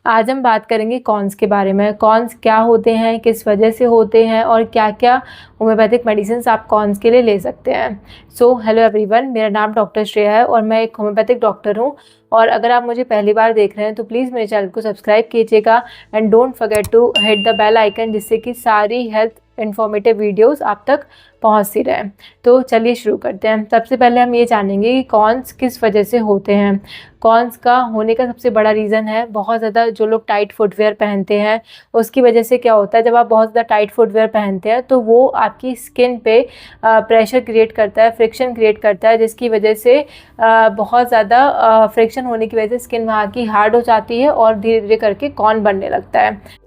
आज हम बात करेंगे कॉन्स के बारे में। कॉन्स क्या होते हैं, किस वजह से होते हैं और क्या क्या होम्योपैथिक मेडिसिन आप कॉन्स के लिए ले सकते हैं। सो हेलो एवरीवन, मेरा नाम डॉक्टर श्रेया है और मैं एक होम्योपैथिक डॉक्टर हूँ। और अगर आप मुझे पहली बार देख रहे हैं तो प्लीज़ मेरे चैनल को सब्सक्राइब कीजिएगा and don't forget to hit the bell icon, जिससे कि सारी हेल्थ इन्फॉर्मेटिव वीडियोस आप तक पहुंचती रहे। तो चलिए शुरू करते हैं। सबसे पहले हम ये जानेंगे कि कॉन्स किस वजह से होते हैं। कॉन्स का होने का सबसे बड़ा रीज़न है बहुत ज़्यादा जो लोग टाइट फुटवेयर पहनते हैं, उसकी वजह से क्या होता है, जब आप बहुत ज़्यादा टाइट फुटवेयर पहनते हैं तो वो आपकी स्किन पे प्रेशर क्रिएट करता है, फ्रिक्शन क्रिएट करता है, जिसकी वजह से बहुत ज़्यादा फ्रिक्शन होने की वजह से स्किन वहाँ की हार्ड हो जाती है और धीरे धीरे करके कॉन बनने लगता है।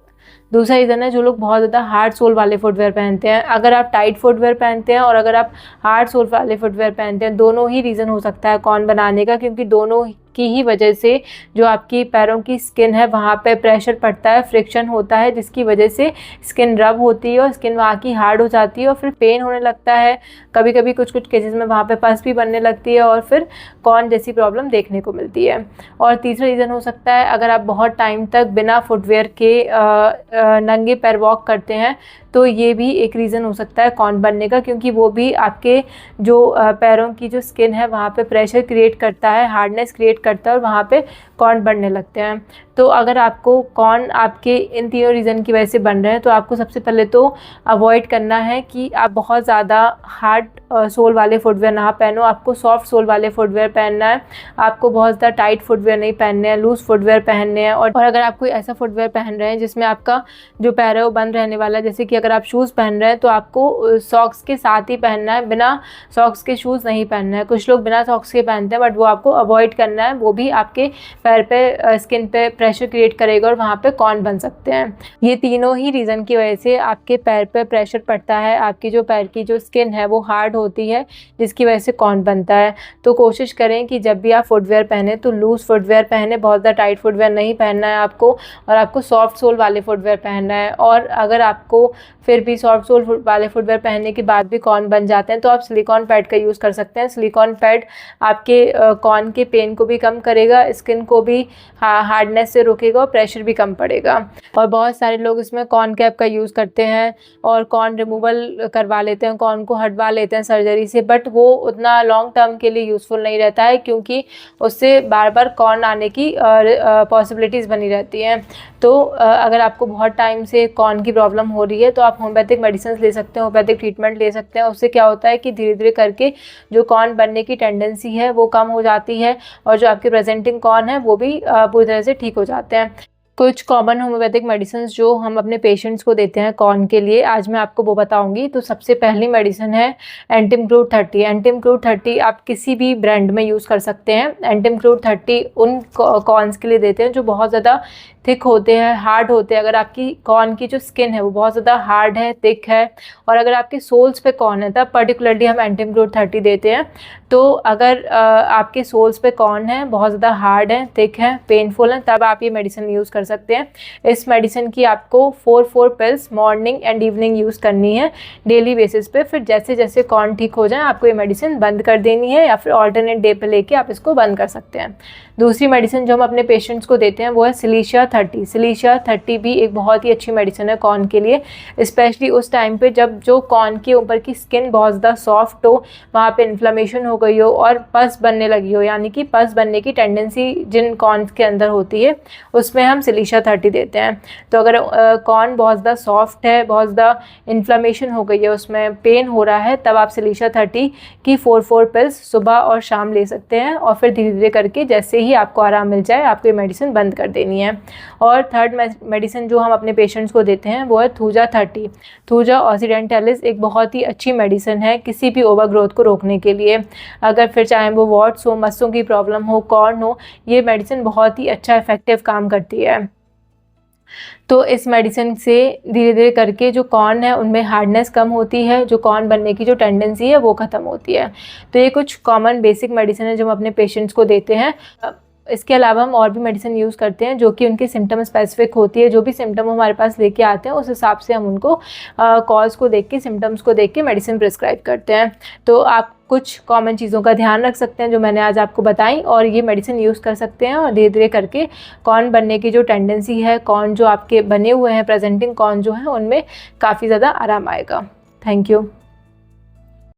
दूसरा रीज़न है जो लोग बहुत ज़्यादा हार्ड सोल वाले फुटवेयर पहनते हैं। अगर आप टाइट फुटवेयर पहनते हैं और अगर आप हार्ड सोल वाले फुटवेयर पहनते हैं, दोनों ही रीज़न हो सकता है कॉन बनाने का, क्योंकि दोनों की ही वजह से जो आपकी पैरों की स्किन है वहाँ पे प्रेशर पड़ता है, फ्रिक्शन होता है, जिसकी वजह से स्किन रब होती है और स्किन वहाँ की हार्ड हो जाती है और फिर पेन होने लगता है। कभी कभी कुछ केसेस में वहाँ पे पस भी बनने लगती है और फिर कॉन जैसी प्रॉब्लम देखने को मिलती है। और तीसरा रीज़न हो सकता है अगर आप बहुत टाइम तक बिना फुटवेयर के नंगे पैर वॉक करते हैं, तो ये भी एक रीज़न हो सकता है कॉन बनने का, क्योंकि वो भी आपके जो पैरों की जो स्किन है वहाँ पे प्रेशर क्रिएट करता है, हार्डनेस क्रिएट करता है और वहाँ पे कॉन बनने लगते हैं। तो अगर आपको कॉन आपके इन तीनों रीज़न की वजह से बन रहे हैं तो आपको सबसे पहले तो अवॉइड करना है कि आप बहुत ज़्यादा हार्ड सोल वाले फुटवेयर ना पहनो। आपको सॉफ्ट सोल वाले फुटवेयर पहनना है, आपको बहुत ज़्यादा टाइट फुटवेयर नहीं पहनने हैं, लूज़ फुटवेयर पहनने हैं। और अगर आप कोई ऐसा फुटवेयर पहन रहे हैं जिसमें आपका जो पैर है वो बंद रहने वाला है, जैसे कि अगर आप शूज़ पहन रहे हैं तो आपको सॉक्स के साथ ही पहनना है, बिना सॉक्स के शूज़ नहीं पहनना है। कुछ लोग बिना सॉक्स के पहनते हैं, बट वो आपको अवॉइड करना है, वो भी आपके पैर पे स्किन पे प्रेशर क्रिएट करेगा और वहाँ पे कॉन बन सकते हैं। ये तीनों ही रीज़न की वजह से आपके पैर पे प्रेशर पड़ता है, आपकी जो पैर की जो स्किन है वो हार्ड होती है, जिसकी वजह से कॉन बनता है। तो कोशिश करें कि जब भी आप फुटवेयर पहने तो लूज़ फुटवेयर पहने, बहुत ज़्यादा टाइट फुटवेयर नहीं पहनना है आपको, और आपको सॉफ्ट सोल वाले फुटवेयर पहनना है। और अगर आपको फिर भी सॉफ्ट सोल वाले फुटवेयर पहनने के बाद भी कॉन बन जाते हैं तो आप सिलिकॉन पैड का यूज़ कर सकते हैं। सिलिकॉन पैड आपके कॉन के पेन को भी कम करेगा, स्किन को भी हार्डनेस से रोकेगा और प्रेशर भी कम पड़ेगा। और बहुत सारे लोग इसमें कॉन कैप का यूज़ करते हैं और कॉन रिमूवल करवा लेते हैं, कॉन को हटवा लेते हैं सर्जरी से, बट वो उतना लॉन्ग टर्म के लिए यूज़फुल नहीं रहता है, क्योंकि उससे बार बार कॉन आने की पॉसिबिलिटीज़ बनी रहती हैं। तो अगर आपको बहुत टाइम से कॉन की प्रॉब्लम हो रही है तो आप होम्योपैथिक मेडिसिन ले सकते हैं, होम्योपैथिक ट्रीटमेंट ले सकते हैं। उससे क्या होता है कि धीरे धीरे करके जो कॉन बनने की टेंडेंसी है वो कम हो जाती है और जो आपके प्रेजेंटिंग कॉन है वो भी पूरी तरह से ठीक हो जाते हैं। कुछ कॉमन होम्योपैथिक मेडिसिन जो हम अपने पेशेंट्स को देते हैं कॉन के लिए, आज मैं आपको वो बताऊंगी। तो सबसे पहली मेडिसिन है एंटिमक्रूड 30। एंटिमक्रूड 30 आप किसी भी ब्रांड में यूज़ कर सकते हैं। एंटिमक्रूड 30 उन कॉन्स के लिए देते हैं जो बहुत ज़्यादा थिक होते हैं, हार्ड होते हैं। अगर आपकी कॉन की जो स्किन है वो बहुत ज़्यादा हार्ड है, थिक है, और अगर आपके सोल्स पे कॉन है तब पर्टिकुलरली हम एंटिमक्रूड 30 देते हैं। तो अगर आपके सोल्स पे कॉन है, बहुत ज़्यादा हार्ड है, थिक है, पेनफुल है, तब आप ये मेडिसिन यूज़ कर सकते हैं। इस मेडिसिन की आपको 4 pills morning and evening use करनी है डेली बेसिस पे। फिर जैसे जैसे कॉन ठीक हो जाए आपको ये मेडिसिन बंद कर देनी है, या फिर ऑल्टरनेट डे पे लेके आप इसको बंद कर सकते हैं। दूसरी मेडिसिन जो हम अपने पेशेंट्स को देते हैं वो है सिलीशिया 30। सिलीशिया 30 भी एक बहुत ही अच्छी मेडिसिन है कॉन के लिए, स्पेशली उस टाइम पे जब जो कॉन के ऊपर की स्किन बहुत ज़्यादा सॉफ्ट हो, वहाँ पे इन्फ्लेमेशन हो गई हो और पस बनने लगी हो, यानी कि पस बनने की टेंडेंसी जिन कॉन्स के अंदर होती है उसमें हम सिलीशिया 30 देते हैं। तो अगर कॉन बहुत ज़्यादा सॉफ्ट है, बहुत ज़्यादा इन्फ्लेमेशन हो गई है, उसमें पेन हो रहा है, तब आप सिलीशिया 30 की 4 पिल्स सुबह और शाम ले सकते हैं। और फिर धीरे धीरे करके जैसे ही आपको आराम मिल जाए आपको ये मेडिसिन बंद कर देनी है। और थर्ड मेडिसिन जो हम अपने पेशेंट्स को देते हैं वो है थूजा 30। थूजा ऑक्सीडेंटलिस एक बहुत ही अच्छी मेडिसिन है किसी भी ओवर ग्रोथ को रोकने के लिए। अगर फिर चाहे वो वॉट्स हो, मस्सों की प्रॉब्लम हो, कॉर्न हो, ये मेडिसिन बहुत ही अच्छा इफेक्टिव काम करती है। तो इस मेडिसिन से धीरे धीरे करके जो कॉर्न है उनमें हार्डनेस कम होती है, जो कॉर्न बनने की जो टेंडेंसी है वो ख़त्म होती है। तो ये कुछ कॉमन बेसिक मेडिसिन है जो हम अपने पेशेंट्स को देते हैं। इसके अलावा हम और भी मेडिसिन यूज़ करते हैं जो कि उनके सिम्टम स्पेसिफिक होती है। जो भी सिम्टम हमारे पास लेके आते हैं उस हिसाब से हम उनको कॉज को देख के, सिम्टम्स को देख के मेडिसिन प्रिस्क्राइब करते हैं। तो आप कुछ कॉमन चीज़ों का ध्यान रख सकते हैं जो मैंने आज आपको बताई, और ये मेडिसिन यूज़ कर सकते हैं। और धीरे धीरे करके कॉर्न बनने की जो टेंडेंसी है, कॉर्न जो आपके बने हुए हैं प्रेजेंटिंग कॉर्न जो है, उनमें काफ़ी ज़्यादा आराम आएगा। Thank you.